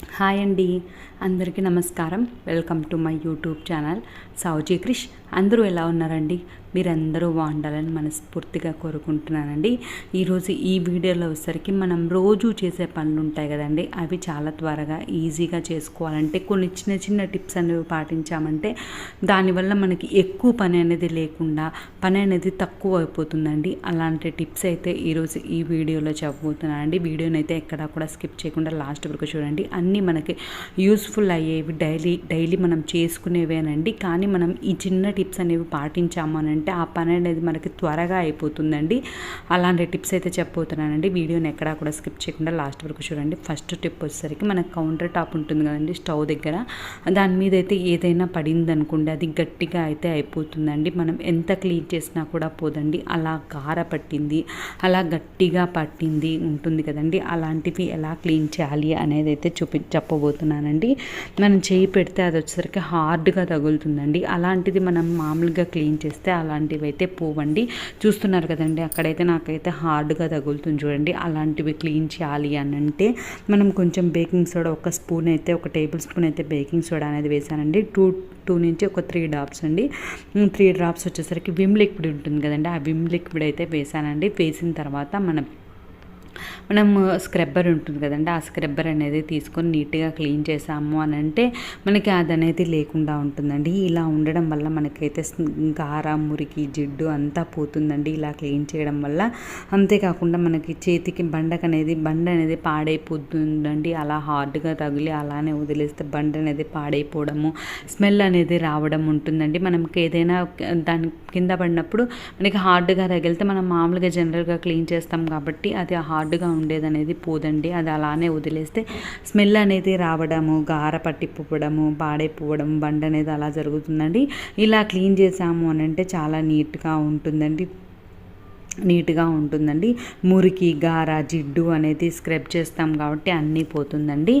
Hi అండి, అందరికీ నమస్కారం. Welcome to my YouTube channel Sowji Krish. అందరూ ఎలా ఉన్నారండి? మీరందరూ బాగుండాలని మనస్ఫూర్తిగా కోరుకుంటున్నానండి. ఈరోజు ఈ వీడియోలో వచ్చేసరికి మనం రోజు చేసే పనులు ఉంటాయి కదండి, అవి చాలా త్వరగా ఈజీగా చేసుకోవాలంటే కొన్ని చిన్న చిన్న టిప్స్ అనేవి పాటించామంటే దానివల్ల మనకి ఎక్కువ పని అనేది లేకుండా పని అనేది తక్కువ అయిపోతుందండి. అలాంటి టిప్స్ అయితే ఈరోజు ఈ వీడియోలో చెప్పబోతున్నానండి. వీడియోని అయితే ఎక్కడా కూడా స్కిప్ చేయకుండా లాస్ట్ వరకు చూడండి. అన్నీ మనకి యూస్ఫుల్ అయ్యేవి, డైలీ మనం చేసుకునేవేనండి. కానీ మనం ఈ చిన్న టిప్స్ అనేవి పాటించామనంటే ఆ పని అనేది మనకి త్వరగా అయిపోతుందండి. అలాంటి టిప్స్ అయితే చెప్పబోతున్నానండి. వీడియోని ఎక్కడా కూడా స్కిప్ చేయకుండా లాస్ట్ వరకు చూడండి. ఫస్ట్ టిప్ వచ్చేసరికి మనకు కౌంటర్ టాప్ ఉంటుంది కదండి స్టవ్ దగ్గర, దాని మీద అయితే ఏదైనా పడింది అనుకోండి, అది గట్టిగా అయితే అయిపోతుందండి. మనం ఎంత క్లీన్ చేసినా కూడా పోదండి. అలా గార పట్టింది, అలా గట్టిగా పట్టింది ఉంటుంది కదండి, అలాంటివి ఎలా క్లీన్ చేయాలి అనేది అయితే చెప్పబోతున్నానండి. మనం చేయి పెడితే అది వచ్చేసరికి హార్డ్గా తగులుతుందండి. అలాంటిది మనం మామూలుగా క్లీన్ చేస్తే అలాంటివి అయితే పోవండి. చూస్తున్నారు కదండి, అక్కడైతే నాకైతే హార్డ్గా తగులుతుంది చూడండి. అలాంటివి క్లీన్ చేయాలి అని అంటే మనం కొంచెం బేకింగ్ సోడా, ఒక స్పూన్ అయితే, ఒక టేబుల్ స్పూన్ అయితే బేకింగ్ సోడా అనేది వేసానండి. టూ నుంచి ఒక 3 డ్రాప్స్ అండి. 3 డ్రాప్స్ వచ్చేసరికి విమ్ లిక్విడ్ ఉంటుంది కదండి, ఆ విమ్ లిక్విడ్ అయితే వేసానండి. వేసిన తర్వాత మనం స్క్రబ్బర్ ఉంటుంది కదండి, ఆ స్క్రబ్బర్ అనేది తీసుకొని నీట్గా క్లీన్ చేసాము అని అంటే మనకి అది అనేది లేకుండా ఉంటుందండి. ఇలా ఉండడం వల్ల మనకైతే గార, మురికి, జిడ్డు అంతా పోతుందండి ఇలా క్లీన్ చేయడం వల్ల. అంతేకాకుండా మనకి చేతికి బండ అనేది పాడైపోతుందండి. అలా హార్డ్గా తగిలి అలానే వదిలేస్తే బండ అనేది పాడైపోవడము, స్మెల్ అనేది రావడం ఉంటుందండి. మనకి ఏదైనా దాని కింద పడినప్పుడు మనకి హార్డ్గా తగిలితే మనం మామూలుగా జనరల్గా క్లీన్ చేస్తాం కాబట్టి అది హార్డ్గా ఉండేదనేది పోదండి. అది అలానే వదిలేస్తే స్మెల్ అనేది రావడము, గార పట్టిపోవడము, పాడైపోవడం, బండ అనేది అలా జరుగుతుందండి. ఇలా క్లీన్ చేసాము అని అంటే చాలా నీట్గా ఉంటుందండి. మురికి, గార, జిడ్డు అనేది స్క్రబ్ చేస్తాం కాబట్టి అన్నీ పోతుందండి.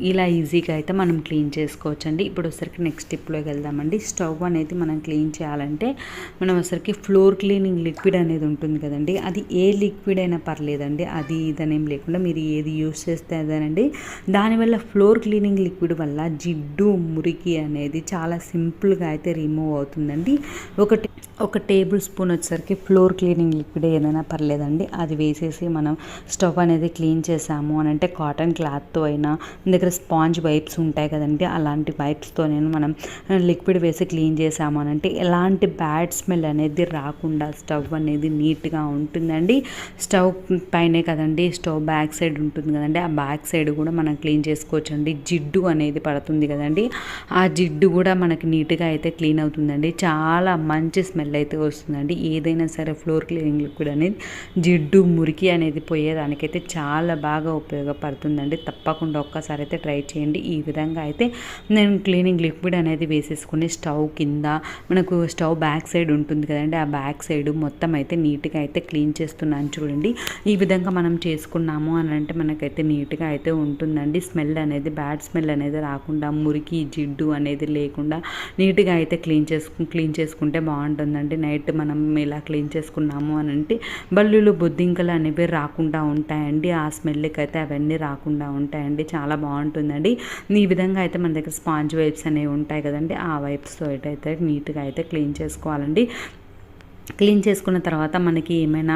ఇలా ఈజీగా అయితే మనం క్లీన్ చేసుకోవచ్చండి. ఇప్పుడు ఒకసారికి నెక్స్ట్ టిప్లోకి వెళ్దామండి. స్టవ్ అనేది మనం క్లీన్ చేయాలంటే మనం ఒకసారికి ఫ్లోర్ క్లీనింగ్ లిక్విడ్ అనేది ఉంటుంది కదండి, అది ఏ లిక్విడ్ అయినా పర్లేదండి. అది ఇదనేం లేకుండా మీరు ఏది యూస్ చేస్తే అదేనండి. దానివల్ల ఫ్లోర్ క్లీనింగ్ లిక్విడ్ వల్ల జిడ్డు, మురికి అనేది చాలా సింపుల్గా అయితే రిమూవ్ అవుతుందండి. ఒక టేబుల్ స్పూన్ వచ్చేసరికి ఫ్లోర్ క్లీనింగ్ లిక్విడ్ ఏదైనా పర్లేదండి, అది వేసేసి మనం స్టవ్ అనేది క్లీన్ చేసాము అని అంటే కాటన్ క్లాత్తో అయినా, మన దగ్గర స్పాంజ్ వైప్స్ ఉంటాయి కదండి, అలాంటి వైప్స్తో మనం లిక్విడ్ వేసి క్లీన్ చేసాము అని అంటే ఎలాంటి బ్యాడ్ స్మెల్ అనేది రాకుండా స్టవ్ అనేది నీట్గా ఉంటుందండి. స్టవ్ పైనే కదండి స్టవ్ బ్యాక్ సైడ్ ఉంటుంది కదండి, ఆ బ్యాక్ సైడ్ కూడా మనం క్లీన్ చేసుకోవచ్చండి. జిడ్డు అనేది పడుతుంది కదండి, ఆ జిడ్డు కూడా మనకి నీట్గా అయితే క్లీన్ అవుతుందండి. చాలా మంచి స్మెల్ అయితే వస్తుందండి. ఏదైనా సరే ఫ్లోర్ క్లీనింగ్ లిక్విడ్ అనేది జిడ్డు, మురికి అనేది పోయేదానికైతే చాలా బాగా ఉపయోగపడుతుందండి. తప్పకుండా ఒక్కసారి అయితే ట్రై చేయండి. ఈ విధంగా అయితే నేను క్లీనింగ్ లిక్విడ్ అనేది వేసేసుకుని స్టవ్ కింద, మనకు స్టవ్ బ్యాక్ సైడ్ ఉంటుంది కదండి, ఆ బ్యాక్ సైడ్ మొత్తం అయితే నీట్గా అయితే క్లీన్ చేస్తున్నాను చూడండి. ఈ విధంగా మనం చేసుకున్నాము అని అంటే మనకైతే నీట్గా అయితే ఉంటుందండి. స్మెల్ అనేది, బ్యాడ్ స్మెల్ అనేది రాకుండా, మురికి, జిడ్డు అనేది లేకుండా నీట్గా అయితే క్లీన్ చేసుకుంటే బాగుంటుందండి. నైట్ మనం ఇలా క్లీన్ చేసుకున్నాము అని అంటే బల్లులు, బొద్దింకలు అనేవి రాకుండా ఉంటాయండి. ఆ స్మెల్కి అయితే అవన్నీ రాకుండా ఉంటాయండి. చాలా బాగుంటుందండి. ఈ విధంగా అయితే మన దగ్గర స్పాంజ్ వైప్స్ అనేవి ఉంటాయి కదండి, ఆ వైప్స్తో అయితే నీట్గా అయితే క్లీన్ చేసుకోవాలండి. క్లీన్ చేసుకున్న తర్వాత మనకి ఏమైనా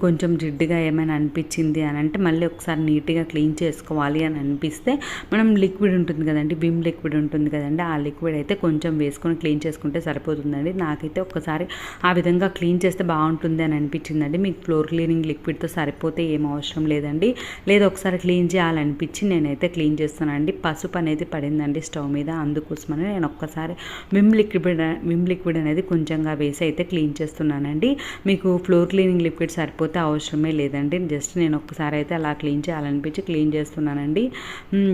కొంచెం జిడ్డుగా ఏమైనా అనిపించింది అని అంటే మళ్ళీ ఒకసారి నీట్గా క్లీన్ చేసుకోవాలి అని అనిపిస్తే మనం లిక్విడ్ ఉంటుంది కదండి, విమ్ లిక్విడ్ ఉంటుంది కదండి, ఆ లిక్విడ్ అయితే కొంచెం వేసుకొని క్లీన్ చేసుకుంటే సరిపోతుందండి. నాకైతే ఒకసారి ఆ విధంగా క్లీన్ చేస్తే బాగుంటుంది అని అనిపించిందండి. మీకు ఫ్లోర్ క్లీనింగ్ లిక్విడ్తో సరిపోతే ఏం అవసరం లేదండి. లేదా ఒకసారి క్లీన్ చేయాలనిపించి నేనైతే క్లీన్ చేస్తానండి. పసుపు అనేది పడిందండి స్టవ్ మీద, అందుకోసమని నేను ఒక్కసారి విమ్ లిక్విడ్ అనేది కొంచెంగా వేసి అయితే క్లీన్ చేస్తాను నండి. మీకు ఫ్లోర్ క్లీనింగ్ లిక్విడ్ సరిపోతే అవసరమే లేదండి. జస్ట్ నేను ఒక్కసారి అయితే అలా క్లీన్ చేయాలనిపించి క్లీన్ చేస్తున్నానండి.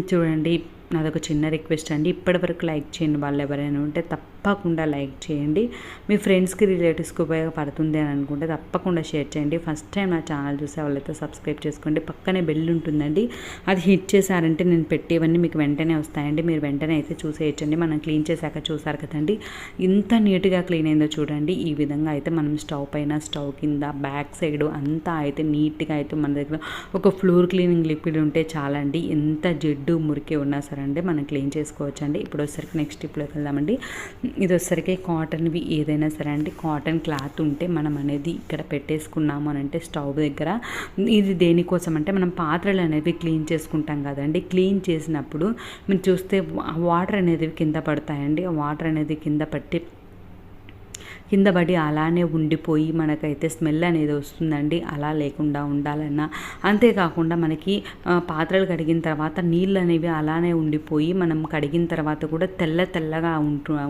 చూడండి, నాదొక చిన్న రిక్వెస్ట్ అండి. ఇప్పటివరకు లైక్ చేయని వాళ్ళు ఎవరైనా ఉంటే తప్పకుండా లైక్ చేయండి. మీ ఫ్రెండ్స్కి రిలేటివ్స్కి ఉపయోగపడుతుంది అని అనుకుంటే తప్పకుండా షేర్ చేయండి. ఫస్ట్ టైం నా ఛానల్ చూసే వాళ్ళైతే సబ్స్క్రైబ్ చేసుకోండి. పక్కనే బెల్ ఉంటుందండి, అది హిట్ చేశారంటే నేను పెట్టేవన్నీ మీకు వెంటనే వస్తాయండి. మీరు వెంటనే అయితే చూసేయచ్చండి. మనం క్లీన్ చేశాక చూసారు కదండి ఇంత నీట్గా క్లీన్ అయిందో చూడండి. ఈ విధంగా అయితే మనం స్టవ్ పైన, స్టవ్ కింద, బ్యాక్ సైడ్ అంతా అయితే నీట్గా అయితే మన దగ్గర ఒక ఫ్లోర్ క్లీనింగ్ లిక్విడ్ ఉంటే చాలండి. ఎంత జిడ్డు మురికి ఉన్నా సరే అండి మనం క్లీన్ చేసుకోవచ్చండి. ఇప్పుడు వచ్చేసరికి నెక్స్ట్ స్టెప్లోకి వెళ్దామండి. ఇది వచ్చేసరికి కాటన్వి ఏదైనా సరే అండి, కాటన్ క్లాత్ ఉంటే మనం అనేది ఇక్కడ పెట్టేసుకున్నాము అని అంటే స్టవ్ దగ్గర, ఇది దేనికోసం అంటే మనం పాత్రలు అనేవి క్లీన్ చేసుకుంటాం కదండి. క్లీన్ చేసినప్పుడు మీరు చూస్తే వాటర్ అనేది కింద పడతాయండి. ఆ వాటర్ అనేది కింద పడి అలానే ఉండిపోయి మనకైతే స్మెల్ అనేది వస్తుందండి. అలా లేకుండా ఉండాలన్నా, అంతేకాకుండా మనకి పాత్రలు కడిగిన తర్వాత నీళ్ళు అనేవి అలానే ఉండిపోయి మనం కడిగిన తర్వాత కూడా తెల్లగా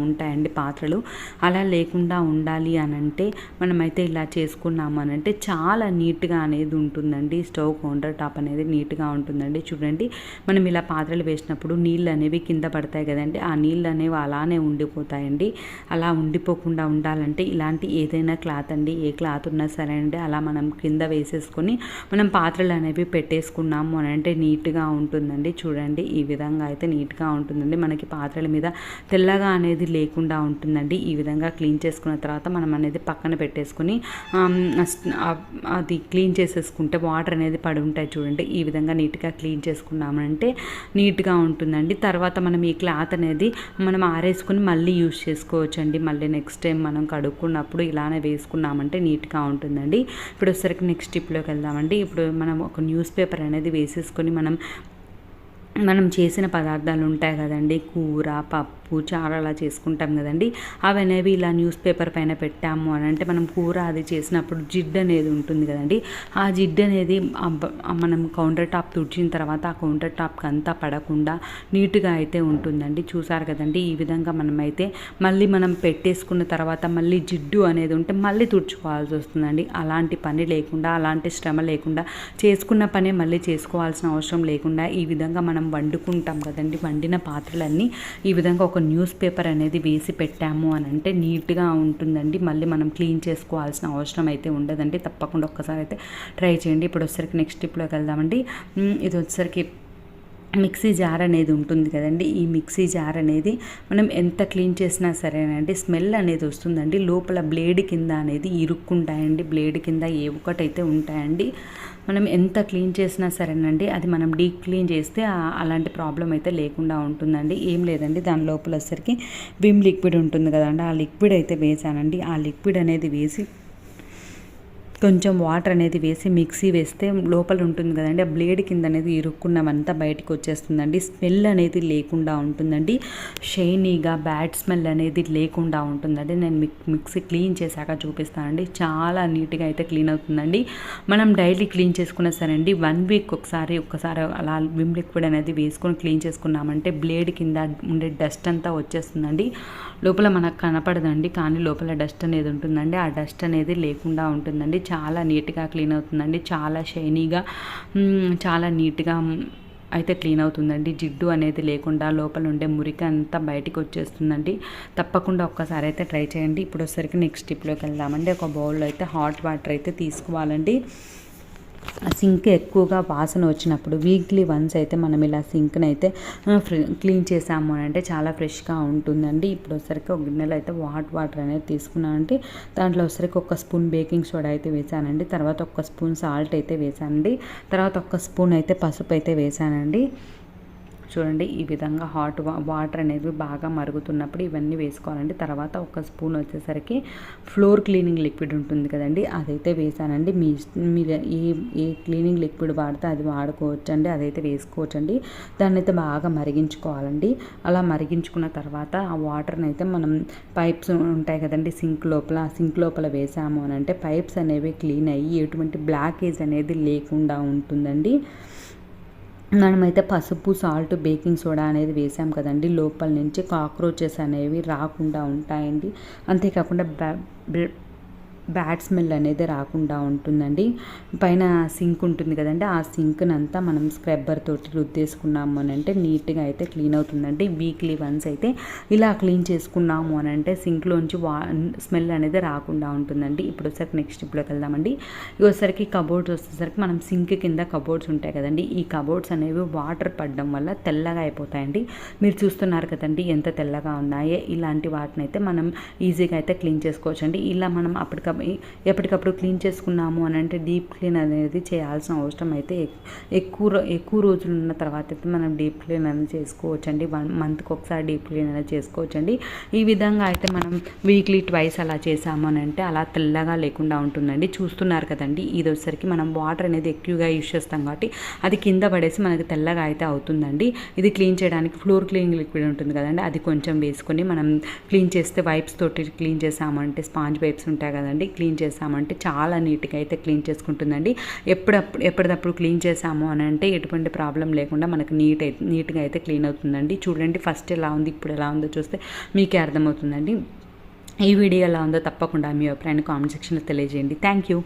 ఉంటాయండి పాత్రలు. అలా లేకుండా ఉండాలి అని అంటే మనమైతే ఇలా చేసుకున్నాము అని అంటే చాలా నీట్గా అనేది ఉంటుందండి. స్టవ్ కౌంటర్ టాప్ అనేది నీట్గా ఉంటుందండి. చూడండి మనం ఇలా పాత్రలు వేసినప్పుడు నీళ్ళు అనేవి కింద పడతాయి కదండి, ఆ నీళ్ళు అనేవి అలానే ఉండిపోతాయండి. అలా ఉండిపోకుండా ఉండాలంటే ఇలాంటి ఏదైనా క్లాత్ అండి, ఏ క్లాత్ ఉన్నా సరే అండి, అలా మనం కింద వేసేసుకొని మనం పాత్రలు అనేవి పెట్టేసుకున్నాము అని అంటే నీట్గా ఉంటుందండి. చూడండి ఈ విధంగా అయితే నీట్గా ఉంటుందండి. మనకి పాత్రల మీద తెల్లగా అనేది లేకుండా ఉంటుందండి. ఈ విధంగా క్లీన్ చేసుకున్న తర్వాత మనం అనేది పక్కన పెట్టేసుకొని అది క్లీన్ చేసేసుకుంటే వాటర్ అనేది పడి ఉంటాయి చూడండి. ఈ విధంగా నీట్గా క్లీన్ చేసుకున్నామంటే నీట్గా ఉంటుందండి. తర్వాత మనం ఈ క్లాత్ అనేది మనం ఆరేసుకొని మళ్ళీ యూజ్ చేసుకోవచ్చండి. మళ్ళీ నెక్స్ట్ టైం మనం కడుక్కున్నప్పుడు ఇలానే వేసుకున్నామంటే నీట్గా ఉంటుందండి. ఇప్పుడు వచ్చేసరికి నెక్స్ట్ స్టెప్లోకి వెళ్దామండి. ఇప్పుడు మనం ఒక న్యూస్ పేపర్ అనేది వేసేసుకొని మనం చేసిన పదార్థాలు ఉంటాయి కదండి, కూర, పప్పు, చారు అలా చేసుకుంటాం కదండి, అవి అనేవి ఇలా న్యూస్ పేపర్ పైన పెట్టాము అని అంటే మనం కూర అది చేసినప్పుడు జిడ్డు అనేది ఉంటుంది కదండి, ఆ జిడ్డు అనేది మనం కౌంటర్ టాప్ తుడిచిన తర్వాత ఆ కౌంటర్ టాప్కి అంతా పడకుండా నీట్గా అయితే ఉంటుందండి. చూసారు కదండి ఈ విధంగా మనమైతే మళ్ళీ మనం పెట్టేసుకున్న తర్వాత మళ్ళీ జిడ్డు అనేది ఉంటే మళ్ళీ తుడుచుకోవాల్సి వస్తుందండి. అలాంటి పని లేకుండా, అలాంటి శ్రమ లేకుండా, చేసుకున్న పనే మళ్ళీ చేసుకోవాల్సిన అవసరం లేకుండా ఈ విధంగా మనం వండుకుంటాం కదండి, వండిన పాత్రలన్నీ ఈ విధంగా ఒక న్యూస్ పేపర్ అనేది వేసి పెట్టాము అని అంటే నీట్గా ఉంటుందండి. మళ్ళీ మనం క్లీన్ చేసుకోవాల్సిన అవసరం అయితే ఉండదండి. తప్పకుండా ఒక్కసారి అయితే ట్రై చేయండి. ఇప్పుడు వచ్చేసరికి నెక్స్ట్ స్టెప్లోకి వెళ్దామండి. ఇది వచ్చేసరికి మిక్సీ జార్ అనేది ఉంటుంది కదండి, ఈ మిక్సీ జార్ అనేది మనం ఎంత క్లీన్ చేసినా సరేనండి స్మెల్ అనేది వస్తుందండి. లోపల బ్లేడ్ కింద అనేది ఇరుక్కుంటాయండి, బ్లేడ్ కింద ఏ ఒక్కటైతే ఉంటాయండి. మనం ఎంత క్లీన్ చేసినా సరేనండి అది మనం డీప్ క్లీన్ చేస్తే అలాంటి ప్రాబ్లం అయితే లేకుండా ఉంటుందండి. ఏం లేదండి, దాని లోపల వచ్చేసరికి విమ్ లిక్విడ్ ఉంటుంది కదండి, ఆ లిక్విడ్ అయితే వేసానండి. ఆ లిక్విడ్ అనేది వేసి కొంచెం వాటర్ అనేది వేసి మిక్సీ వేస్తే లోపల ఉంటుంది కదండి, ఆ బ్లేడ్ కింద అనేది ఇరుక్కున్నవంతా బయటకు వచ్చేస్తుందండి. స్మెల్ అనేది లేకుండా ఉంటుందండి, షైనీగా బ్యాడ్ స్మెల్ అనేది లేకుండా ఉంటుందండి. నేను మిక్సీ క్లీన్ చేశాక చూపిస్తానండి. చాలా నీట్గా అయితే క్లీన్ అవుతుందండి. మనం డైలీ క్లీన్ చేసుకున్నా సరే అండి 1 వీక్ ఒక్కసారి అలా విమ్ లిక్విడ్ అనేది వేసుకొని క్లీన్ చేసుకున్నామంటే బ్లేడ్ కింద ఉండే డస్ట్ అంతా వచ్చేస్తుందండి. లోపల మనకు కనపడదండి, కానీ లోపల డస్ట్ అనేది ఉంటుందండి. ఆ డస్ట్ అనేది లేకుండా ఉంటుందండి. చాలా నీట్గా క్లీన్ అవుతుందండి. చాలా షైనీగా, చాలా నీట్గా అయితే క్లీన్ అవుతుందండి. జిడ్డు అనేది లేకుండా లోపల ఉండే మురికి అంతా బయటికి వచ్చేస్తుందండి. తప్పకుండా ఒక్కసారి అయితే ట్రై చేయండి. ఇప్పుడు వచ్చేసరికి నెక్స్ట్ స్టెప్లోకి వెళ్దామండి. ఒక బౌల్లో అయితే హాట్ వాటర్ అయితే తీసుకోవాలండి. సింక్ ఎక్కువగా వాసన వచ్చినప్పుడు వీక్లీ వన్స్ అయితే మనం ఇలా సింక్ని అయితే క్లీన్ చేసాము అని అంటే చాలా ఫ్రెష్గా ఉంటుందండి. ఇప్పుడు వచ్చరికి ఒక గిన్నెలో అయితే వాటర్ అనేది తీసుకున్నానండి. దాంట్లో వచ్చరికి ఒక స్పూన్ బేకింగ్ సోడా అయితే వేసానండి. తర్వాత ఒక స్పూన్ సాల్ట్ అయితే వేసానండి. తర్వాత ఒక స్పూన్ అయితే పసుపు అయితే వేసానండి. చూడండి ఈ విధంగా హాట్ వాటర్ అనేది బాగా మరుగుతున్నప్పుడు ఇవన్నీ వేసుకోవాలండి. తర్వాత ఒక స్పూన్ వచ్చేసరికి ఫ్లోర్ క్లీనింగ్ లిక్విడ్ ఉంటుంది కదండి, అదైతే వేసానండి. మీరు ఏ క్లీనింగ్ లిక్విడ్ వాడితే అది వాడుకోవచ్చండి, అదైతే వేసుకోవచ్చండి. దాన్ని అయితే బాగా మరిగించుకోవాలండి. అలా మరిగించుకున్న తర్వాత ఆ వాటర్ని అయితే మనం పైప్స్ ఉంటాయి కదండి సింక్ లోపల వేసాము అని అంటే పైప్స్ అనేవి క్లీన్ అయ్యి ఎటువంటి బ్లాకేజ్ అనేది లేకుండా ఉంటుందండి. మనమైతే పసుపు, సాల్ట్, బేకింగ్ సోడా అనేది వేసాం కదండి, లోపల నుంచి కాక్రోచెస్ అనేవి రాకుండా ఉంటాయండి. అంతేకాకుండా బ్యాడ్ స్మెల్ అనేది రాకుండా ఉంటుందండి. పైన సింక్ ఉంటుంది కదండి, ఆ సింక్ని అంతా మనం స్క్రబ్బర్ తోటి రుద్దేసుకున్నాము అని అంటే నీట్గా అయితే క్లీన్ అవుతుందండి. వీక్లీ వన్స్ అయితే ఇలా క్లీన్ చేసుకున్నాము అని అంటే సింక్లోంచి స్మెల్ అనేది రాకుండా ఉంటుందండి. ఇప్పుడు వచ్చేసరికి నెక్స్ట్ స్టెప్లోకి వెళ్దామండి. వచ్చేసరికి కబోర్డ్స్ వచ్చేసరికి మనం సింక్ కింద కబోర్డ్స్ ఉంటాయి కదండి, ఈ కబోర్డ్స్ అనేవి వాటర్ పడడం వల్ల తెల్లగా అయిపోతాయండి. మీరు చూస్తున్నారు కదండి ఎంత తెల్లగా ఉన్నాయో. ఇలాంటి వాటిని అయితే మనం ఈజీగా అయితే క్లీన్ చేసుకోవచ్చండి. ఇలా మనం ఎప్పటికప్పుడు క్లీన్ చేసుకున్నాము అని అంటే డీప్ క్లీన్ అనేది చేయాల్సిన అవసరం అయితే ఎక్కువ రోజులు ఉన్న తర్వాత అయితే మనం డీప్ క్లీన్ అనేది చేసుకోవచ్చండి. 1 మంత్కి ఒకసారి డీప్ క్లీన్ అనేది చేసుకోవచ్చండి. ఈ విధంగా అయితే మనం వీక్లీ ట్వైస్ అలా చేసాము అని అంటే అలా తెల్లగా లేకుండా ఉంటుందండి. చూస్తున్నారు కదండి, ఇది వచ్చేసరికి మనం వాటర్ అనేది ఎక్కువగా యూజ్ చేస్తాం కాబట్టి అది కింద పడేసి మనకి తెల్లగా అయితే అవుతుందండి. ఇది క్లీన్ చేయడానికి ఫ్లోర్ క్లీనింగ్ లిక్విడ్ ఉంటుంది కదండి, అది కొంచెం వేసుకొని మనం క్లీన్ చేస్తే వైప్స్ తోటి క్లీన్ చేసామంటే, స్పాంజ్ వైప్స్ ఉంటాయి కదండి, క్లీన్ చేసామంటే చాలా నీట్గా అయితే క్లీన్ చేసుకుంటుందండి. ఎప్పటికప్పుడు క్లీన్ చేసాము అని అంటే ఎటువంటి ప్రాబ్లం లేకుండా మనకు నీట్గా అయితే క్లీన్ అవుతుందండి. చూడండి ఫస్ట్ ఎలా ఉంది ఇప్పుడు ఎలా ఉందో చూస్తే మీకే అర్థమవుతుందండి. ఈ వీడియో ఎలా ఉందో తప్పకుండా మీ అభిప్రాయాన్ని కామెంట్ సెక్షన్లో తెలియజేయండి. Thank you.